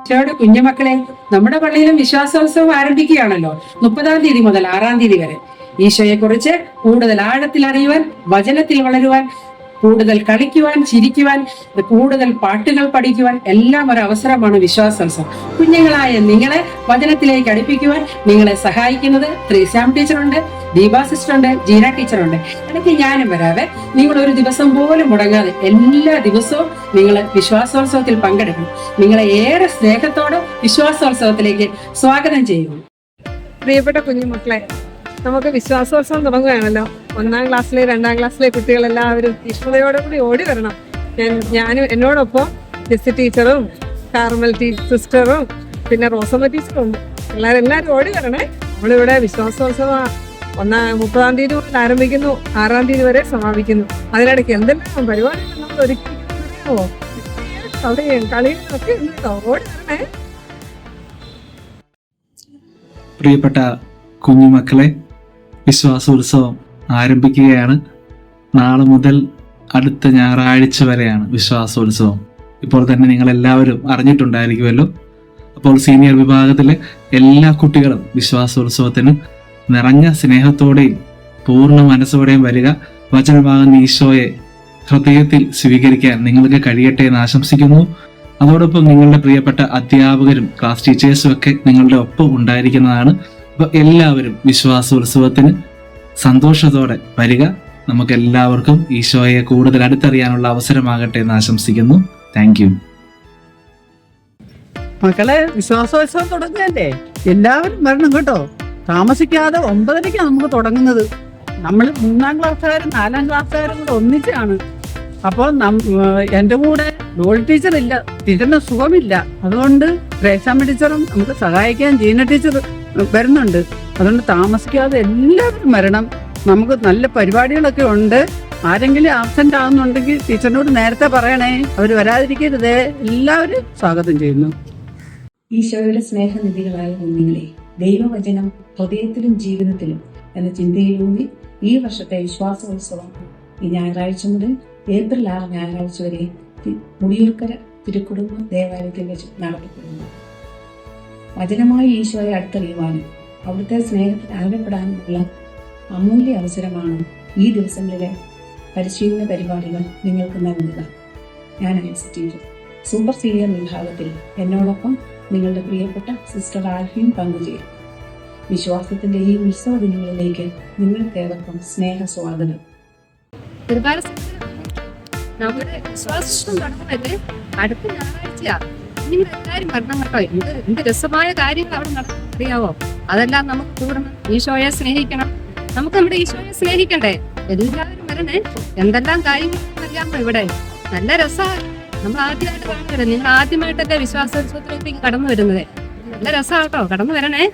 ഈശോയുടെ കുഞ്ഞുമക്കളെ, നമ്മുടെ പള്ളിയിലും വിശ്വാസോത്സവം ആരംഭിക്കുകയാണല്ലോ. 30-ാം തീയതി മുതൽ 6-ാം തീയതി വരെ ഈശോയെ കുറിച്ച് കൂടുതൽ ആഴത്തിൽ അറിയുവാൻ, വചനത്തിൽ വളരുവാൻ, കൂടുതൽ കളിക്കുവാൻ, ചിരിക്കുവാൻ, കൂടുതൽ പാട്ടുകൾ പഠിക്കുവാൻ എല്ലാം ഒരു അവസരമാണ് വിശ്വാസോത്സവം. കുഞ്ഞുങ്ങളായ നിങ്ങളെ വചനത്തിലേക്ക് അടുപ്പിക്കുവാൻ നിങ്ങളെ സഹായിക്കുന്നത് ത്രീസാം ടീച്ചറുണ്ട്, ദീപ സിസ്റ്ററുണ്ട്, ജീന ടീച്ചറുണ്ട്. ഇടയ്ക്ക് ഞാനും വരാതെ. നിങ്ങൾ ഒരു ദിവസം പോലും മുടങ്ങാതെ എല്ലാ ദിവസവും നിങ്ങൾ വിശ്വാസോത്സവത്തിൽ പങ്കെടുക്കണം. നിങ്ങളെ ഏറെ സ്നേഹത്തോടെ വിശ്വാസോത്സവത്തിലേക്ക് സ്വാഗതം ചെയ്യുന്നു. പ്രിയപ്പെട്ട കുഞ്ഞുമക്കളെ, നമുക്ക് വിശ്വാസോത്സവം തുടങ്ങുകയാണല്ലോ. 1-ാം ക്ലാസ്സിലെ 2-ാം ക്ലാസ്സിലെ കുട്ടികളെല്ലാവരും തീഷ്ണതയോടുകൂടി ഓടി വരണം. ഞാനും എന്നോടൊപ്പം ജെസ്സി ടീച്ചറും കാർമൽ സിസ്റ്ററും പിന്നെ റോസമ്മ ടീച്ചറും ഉണ്ട്. എല്ലാവരും ഓടി വരണേ. നമ്മളിവിടെ വിശ്വാസോത്സവം 30-ാം തീയതി മുതൽ ആരംഭിക്കുന്നു, 6-ാം തീയതി വരെ സമാപിക്കുന്നു. അതിനിടയ്ക്ക് എന്തെല്ലാം പരിപാടികൾ നമ്മൾ ഒരുക്കിയിരിക്കുന്നോ, കളിയും ഒക്കെ ഉണ്ടോ. ഓടി വരണേ. പ്രിയപ്പെട്ട കുഞ്ഞുമക്കളെ, വിശ്വാസോത്സവം ആരംഭിക്കുകയാണ്. നാളെ മുതൽ അടുത്ത ഞായറാഴ്ച വരെയാണ് വിശ്വാസോത്സവം. ഇപ്പോൾ തന്നെ നിങ്ങളെല്ലാവരും അറിഞ്ഞിട്ടുണ്ടായിരിക്കുമല്ലോ. അപ്പോൾ സീനിയർ വിഭാഗത്തിലെ എല്ലാ കുട്ടികളും വിശ്വാസോത്സവത്തിന് നിറഞ്ഞ സ്നേഹത്തോടെയും പൂർണ്ണ മനസ്സോടെയും വരിക. വചനമാകുന്ന ഈശോയെ ഹൃദയത്തിൽ സ്വീകരിക്കാൻ നിങ്ങൾക്ക് കഴിയട്ടെ എന്ന് ആശംസിക്കുന്നു. അതോടൊപ്പം നിങ്ങളുടെ പ്രിയപ്പെട്ട അധ്യാപകരും ക്ലാസ് ടീച്ചേഴ്സും ഒക്കെ നിങ്ങളുടെ ഒപ്പം ഉണ്ടായിരിക്കുന്നതാണ്. അപ്പോൾ എല്ലാവരും വിശ്വാസോത്സവത്തിന് സന്തോഷത്തോടെ വരിക. നമുക്ക് എല്ലാവർക്കും ഈശോയെ കൂടുതൽ അടുത്തറിയാനുള്ള അവസരമാകട്ടെ എന്ന് ആശംസിക്കുന്നു. Thank you. മക്കളെ, വിശ്വാസോത്സവം തുടങ്ങുകയല്ലേ, എല്ലാവരും വരണം കേട്ടോ. താമസിക്കാതെ 9:30 നമുക്ക് തുടങ്ങുന്നത്. നമ്മൾ 3-ാം ക്ലാസ്സുകാരും 4-ാം ക്ലാസ്സുകാരും കൂടെ ഒന്നിച്ചാണ്. അപ്പോൾ എൻ്റെ കൂടെ ഡോൾ ടീച്ചർ ഇല്ല, ടീച്ചറിന് സുഖമില്ല. അതുകൊണ്ട് ത്രേസാമ്മ ടീച്ചറും നമുക്ക് സഹായിക്കാൻ ജീന ടീച്ചർ വരുന്നുണ്ട്. അതുകൊണ്ട് താമസിക്കാതെ എല്ലാവരും വരണം. നമുക്ക് നല്ല പരിപാടികളൊക്കെ ഉണ്ട്. ആരെങ്കിലും ആബ്സെന്റ് ആവുന്നുണ്ടെങ്കിൽ ടീച്ചറിനോട് നേരത്തെ പറയണേ, അവർ വരാതിരിക്കരുതേ. എല്ലാവരും സ്വാഗതം ചെയ്യുന്നു. ഈശോയുടെ സ്നേഹനിധികളായ കുഞ്ഞുങ്ങളെ, ദൈവവചനം ഹൃദയത്തിലും ജീവിതത്തിലും എന്ന ചിന്തയിലൂന്നി ഈ വർഷത്തെ വിശ്വാസോത്സവം ഈ ഞായറാഴ്ച മുതൽ ഏപ്രിൽ 6 ഞായറാഴ്ച വരെ മുടിയൂർക്കര തിരുക്കുടുംബ ദേവാലയത്തിൽ വെച്ച് നടത്തപ്പെടുന്നു. വചനമായി ഈശോയെ അടുത്തറിയുവാനും അവിടുത്തെ സ്നേഹത്തിൽ അകപ്പെടാനുമുള്ള അമൂല്യ അവസരമാണ് ഈ ദിവസങ്ങളിലെ പരിശീലന പരിപാടികൾ നിങ്ങൾക്ക് നൽകുക. ഞാൻ ടീച്ചർ, സൂപ്പർ സീനിയർ വിഭാഗത്തിൽ എന്നോടൊപ്പം നിങ്ങളുടെ പ്രിയപ്പെട്ട സിസ്റ്റർ ആൽഫിൻ പങ്കുചേരും. വിശ്വാസത്തിന്റെ ഈ ഉത്സവ ദിനങ്ങളിലേക്ക് നിങ്ങൾക്കേവർക്കും സ്നേഹ സ്വാഗതം. നമ്മുടെ വിശ്വാസം തുടങ്ങുന്നല്ലേ അടുത്ത ഞായറാഴ്ചയാ. നിങ്ങൾ എല്ലാവരും വരണം കേട്ടോ. എന്ത് രസമായ കാര്യങ്ങൾ അവിടെ നടന്നറിയാവോ. അതെല്ലാം നമുക്ക് കൂടണം. ഈശോയെ സ്നേഹിക്കണം. നമുക്ക് നമ്മുടെ ഈശോയെ സ്നേഹിക്കണ്ടേ? എല്ലാവരും വരണേ. എന്തെല്ലാം കാര്യങ്ങൾ അറിയാമോ ഇവിടെ. നല്ല രസമാണ്. നമ്മൾ ആദ്യമായിട്ട് കാണുന്നത്. നിങ്ങൾ ആദ്യമായിട്ടല്ലേ വിശ്വാസോത്സവത്തിലേക്ക് കടന്നു വരുന്നത്. നല്ല രസമാട്ടോ. കടന്നു വരണേ.